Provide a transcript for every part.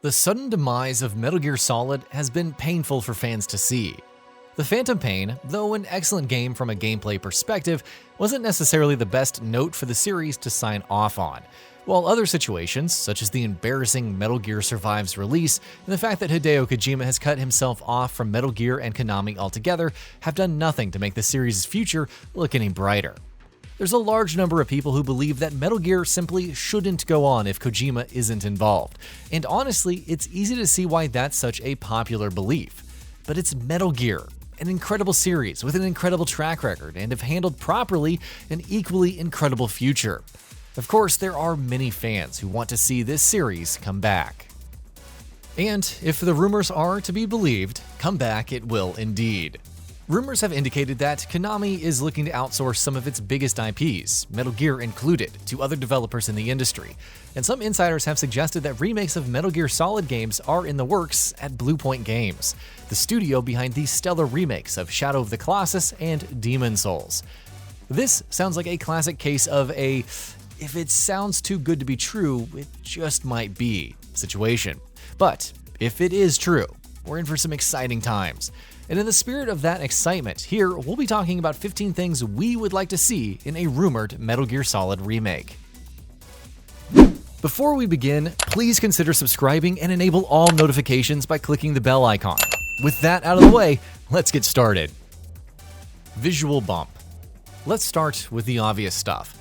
The sudden demise of Metal Gear Solid has been painful for fans to see. The Phantom Pain, though an excellent game from a gameplay perspective, wasn't necessarily the best note for the series to sign off on, while other situations, such as the embarrassing Metal Gear Survive's release and the fact that Hideo Kojima has cut himself off from Metal Gear and Konami altogether, have done nothing to make the series' future look any brighter. There's a large number of people who believe that Metal Gear simply shouldn't go on if Kojima isn't involved, and honestly, it's easy to see why that's such a popular belief. But it's Metal Gear, an incredible series with an incredible track record, and if handled properly, an equally incredible future. Of course, there are many fans who want to see this series come back. And if the rumors are to be believed, come back it will indeed. Rumors have indicated that Konami is looking to outsource some of its biggest IPs, Metal Gear included, to other developers in the industry, and some insiders have suggested that remakes of Metal Gear Solid games are in the works at Bluepoint Games, the studio behind the stellar remakes of Shadow of the Colossus and Demon's Souls. This sounds like a classic case of a if it sounds too good to be true, it just might be situation. But if it is true, we're in for some exciting times. And in the spirit of that excitement, here we'll be talking about 15 things we would like to see in a rumored Metal Gear Solid remake. Before we begin, please consider subscribing and enable all notifications by clicking the bell icon. With that out of the way, let's get started. Visual bump. Let's start with the obvious stuff.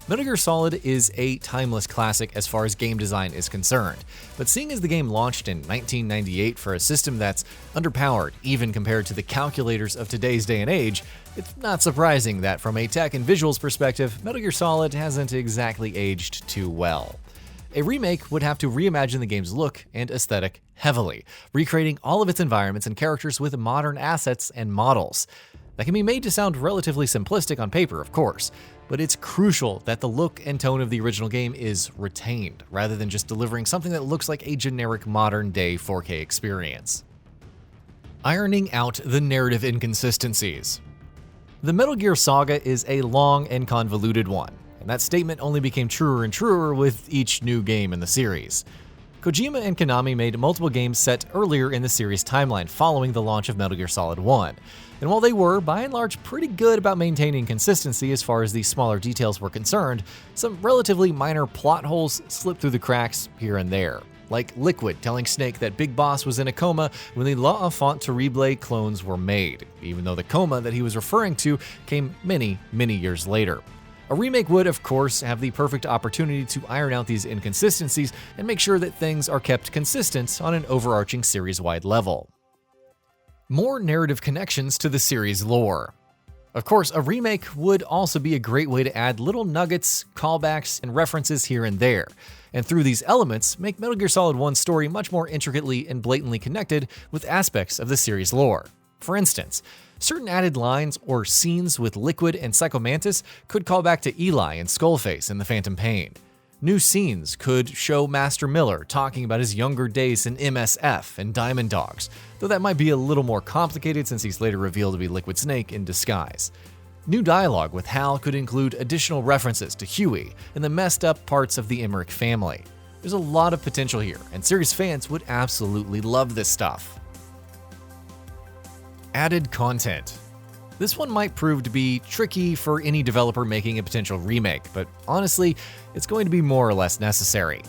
Metal Gear Solid is a timeless classic as far as game design is concerned, but seeing as the game launched in 1998 for a system that's underpowered even compared to the calculators of today's day and age, it's not surprising that from a tech and visuals perspective, Metal Gear Solid hasn't exactly aged too well. A remake would have to reimagine the game's look and aesthetic heavily, recreating all of its environments and characters with modern assets and models. That can be made to sound relatively simplistic on paper, of course, but it's crucial that the look and tone of the original game is retained, rather than just delivering something that looks like a generic modern-day 4K experience. Ironing out the narrative inconsistencies. The Metal Gear saga is a long and convoluted one, and that statement only became truer and truer with each new game in the series. Kojima and Konami made multiple games set earlier in the series' timeline following the launch of Metal Gear Solid 1, and while they were, by and large, pretty good about maintaining consistency as far as the smaller details were concerned, some relatively minor plot holes slipped through the cracks here and there, like Liquid telling Snake that Big Boss was in a coma when the L'Enfant Terrible clones were made, even though the coma that he was referring to came many, many years later. A remake would, of course, have the perfect opportunity to iron out these inconsistencies and make sure that things are kept consistent on an overarching series-wide level. More narrative connections to the series lore. Of course, a remake would also be a great way to add little nuggets, callbacks, and references here and there, and through these elements, make Metal Gear Solid 1's story much more intricately and blatantly connected with aspects of the series lore. For instance, certain added lines or scenes with Liquid and Psycho Mantis could call back to Eli and Skullface in The Phantom Pain. New scenes could show Master Miller talking about his younger days in MSF and Diamond Dogs, though that might be a little more complicated since he's later revealed to be Liquid Snake in disguise. New dialogue with Hal could include additional references to Huey and the messed up parts of the Emmerich family. There's a lot of potential here, and series fans would absolutely love this stuff. Added content. This one might prove to be tricky for any developer making a potential remake, but honestly, it's going to be more or less necessary.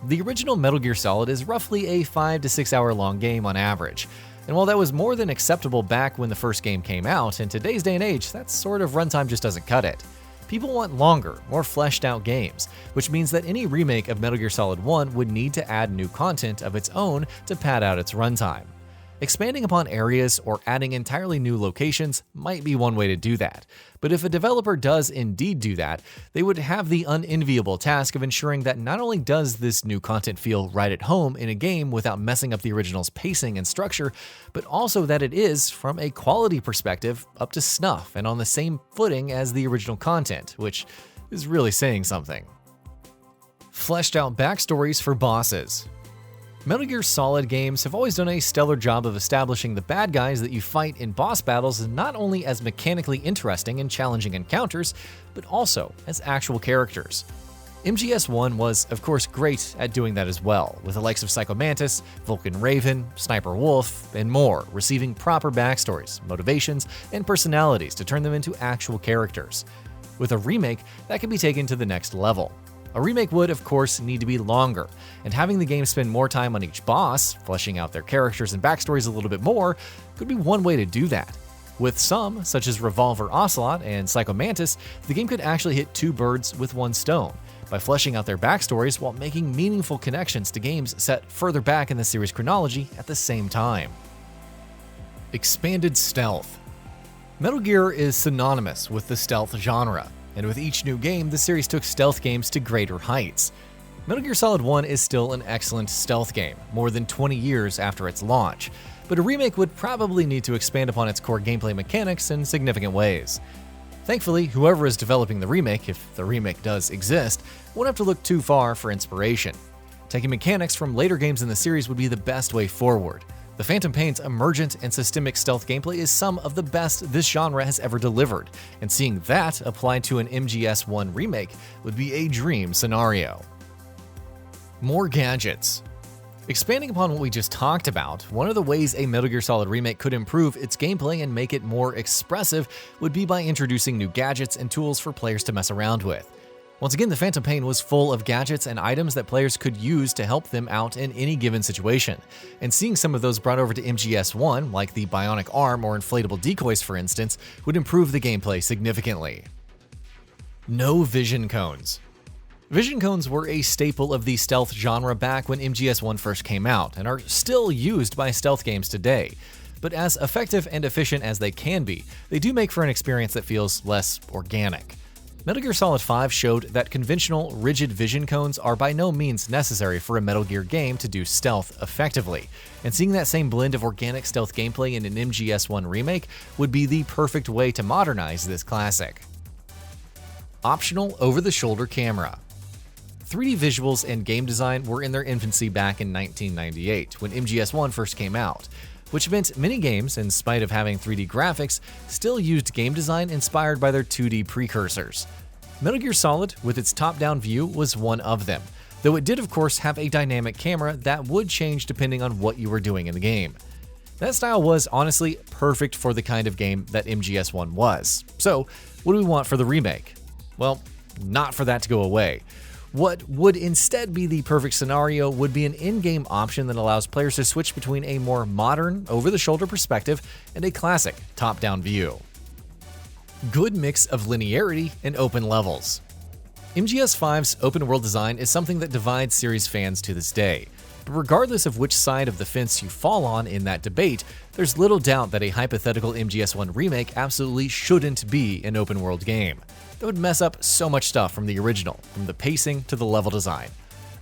The original Metal Gear Solid is roughly a 5 to 6 hour long game on average, and while that was more than acceptable back when the first game came out, in today's day and age, that sort of runtime just doesn't cut it. People want longer, more fleshed out games, which means that any remake of Metal Gear Solid 1 would need to add new content of its own to pad out its runtime. Expanding upon areas or adding entirely new locations might be one way to do that, but if a developer does indeed do that, they would have the unenviable task of ensuring that not only does this new content feel right at home in a game without messing up the original's pacing and structure, but also that it is, from a quality perspective, up to snuff and on the same footing as the original content, which is really saying something. Fleshed out backstories for bosses. Metal Gear Solid games have always done a stellar job of establishing the bad guys that you fight in boss battles not only as mechanically interesting and challenging encounters, but also as actual characters. MGS1 was, of course, great at doing that as well, with the likes of Psycho Mantis, Vulcan Raven, Sniper Wolf, and more receiving proper backstories, motivations, and personalities to turn them into actual characters. With a remake, that can be taken to the next level. A remake would, of course, need to be longer, and having the game spend more time on each boss, fleshing out their characters and backstories a little bit more, could be one way to do that. With some, such as Revolver Ocelot and Psycho Mantis, the game could actually hit two birds with one stone, by fleshing out their backstories while making meaningful connections to games set further back in the series chronology at the same time. Expanded stealth. Metal Gear is synonymous with the stealth genre, and with each new game, the series took stealth games to greater heights. Metal Gear Solid 1 is still an excellent stealth game, more than 20 years after its launch, but a remake would probably need to expand upon its core gameplay mechanics in significant ways. Thankfully, whoever is developing the remake, if the remake does exist, won't have to look too far for inspiration. Taking mechanics from later games in the series would be the best way forward. The Phantom Pain's emergent and systemic stealth gameplay is some of the best this genre has ever delivered, and seeing that applied to an MGS1 remake would be a dream scenario. More gadgets. Expanding upon what we just talked about, one of the ways a Metal Gear Solid remake could improve its gameplay and make it more expressive would be by introducing new gadgets and tools for players to mess around with. Once again, the Phantom Pain was full of gadgets and items that players could use to help them out in any given situation, and seeing some of those brought over to MGS1, like the bionic arm or inflatable decoys for instance, would improve the gameplay significantly. No vision cones. Vision cones were a staple of the stealth genre back when MGS1 first came out, and are still used by stealth games today. But as effective and efficient as they can be, they do make for an experience that feels less organic. Metal Gear Solid 5 showed that conventional, rigid vision cones are by no means necessary for a Metal Gear game to do stealth effectively, and seeing that same blend of organic stealth gameplay in an MGS1 remake would be the perfect way to modernize this classic. Optional over-the-shoulder camera. 3D visuals and game design were in their infancy back in 1998, when MGS1 first came out, which meant many games, in spite of having 3D graphics, still used game design inspired by their 2D precursors. Metal Gear Solid, with its top-down view, was one of them, though it did of course have a dynamic camera that would change depending on what you were doing in the game. That style was honestly perfect for the kind of game that MGS1 was. So, what do we want for the remake? Well, not for that to go away. What would instead be the perfect scenario would be an in-game option that allows players to switch between a more modern, over-the-shoulder perspective and a classic top-down view. Good mix of linearity and open levels. MGS5's open-world design is something that divides series fans to this day. But regardless of which side of the fence you fall on in that debate, there's little doubt that a hypothetical MGS1 remake absolutely shouldn't be an open-world game. That would mess up so much stuff from the original, from the pacing to the level design.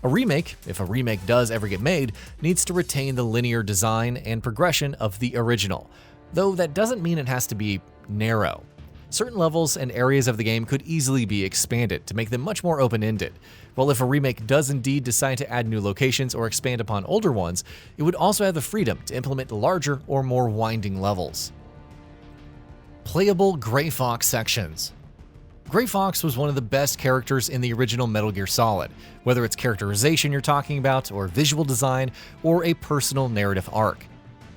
A remake, if a remake does ever get made, needs to retain the linear design and progression of the original, though that doesn't mean it has to be narrow. Certain levels and areas of the game could easily be expanded to make them much more open-ended, while if a remake does indeed decide to add new locations or expand upon older ones, it would also have the freedom to implement larger or more winding levels. Playable Gray Fox sections. Gray Fox was one of the best characters in the original Metal Gear Solid, whether it's characterization you're talking about, or visual design, or a personal narrative arc.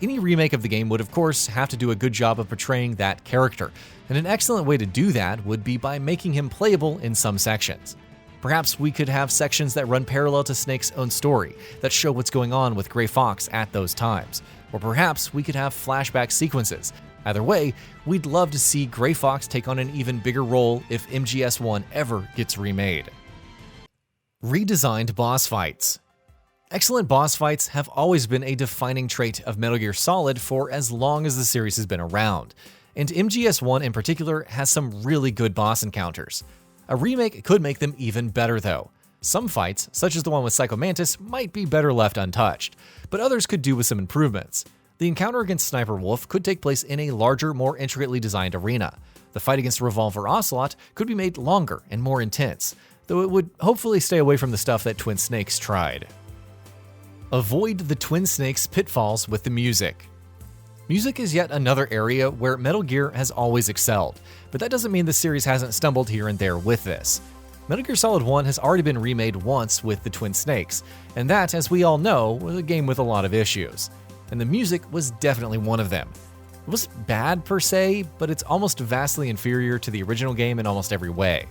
Any remake of the game would of course have to do a good job of portraying that character, and an excellent way to do that would be by making him playable in some sections. Perhaps we could have sections that run parallel to Snake's own story, that show what's going on with Gray Fox at those times, or perhaps we could have flashback sequences. Either way, we'd love to see Gray Fox take on an even bigger role if MGS1 ever gets remade. Redesigned boss fights. Excellent boss fights have always been a defining trait of Metal Gear Solid for as long as the series has been around, and MGS1 in particular has some really good boss encounters. A remake could make them even better though. Some fights, such as the one with Psycho Mantis, might be better left untouched, but others could do with some improvements. The encounter against Sniper Wolf could take place in a larger, more intricately designed arena. The fight against Revolver Ocelot could be made longer and more intense, though it would hopefully stay away from the stuff that Twin Snakes tried. Avoid the Twin Snakes pitfalls with the music. Music is yet another area where Metal Gear has always excelled, but that doesn't mean the series hasn't stumbled here and there with this. Metal Gear Solid 1 has already been remade once with the Twin Snakes, and that, as we all know, was a game with a lot of issues. And the music was definitely one of them. It wasn't bad per se, but it's almost vastly inferior to the original game in almost every way.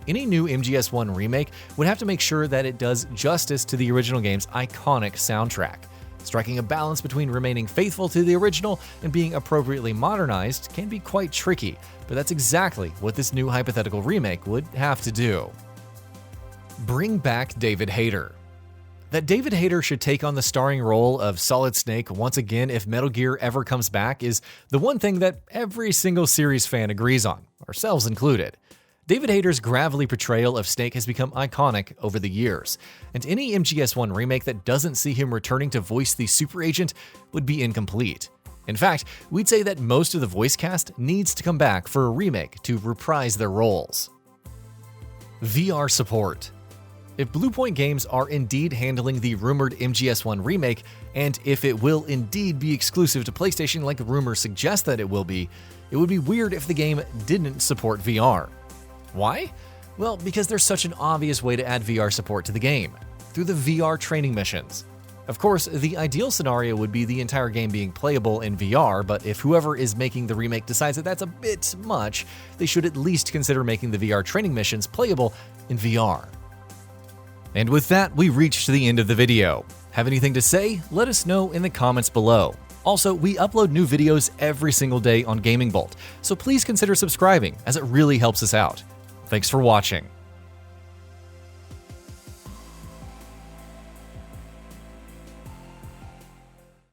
Any new MGS1 remake would have to make sure that it does justice to the original game's iconic soundtrack. Striking a balance between remaining faithful to the original and being appropriately modernized can be quite tricky, but that's exactly what this new hypothetical remake would have to do. Bring back David Hayter. That David Hayter should take on the starring role of Solid Snake once again if Metal Gear ever comes back is the one thing that every single series fan agrees on, ourselves included. David Hayter's gravelly portrayal of Snake has become iconic over the years, and any MGS1 remake that doesn't see him returning to voice the super agent would be incomplete. In fact, we'd say that most of the voice cast needs to come back for a remake to reprise their roles. VR support. If Bluepoint Games are indeed handling the rumored MGS1 remake, and if it will indeed be exclusive to PlayStation like rumors suggest that it would be weird if the game didn't support VR. Why? Well, because there's such an obvious way to add VR support to the game, through the VR training missions. Of course, the ideal scenario would be the entire game being playable in VR, but if whoever is making the remake decides that that's a bit much, they should at least consider making the VR training missions playable in VR. And with that, we reached the end of the video. Have anything to say? Let us know in the comments below. Also, we upload new videos every single day on Gaming Bolt, so please consider subscribing as it really helps us out. Thanks for watching.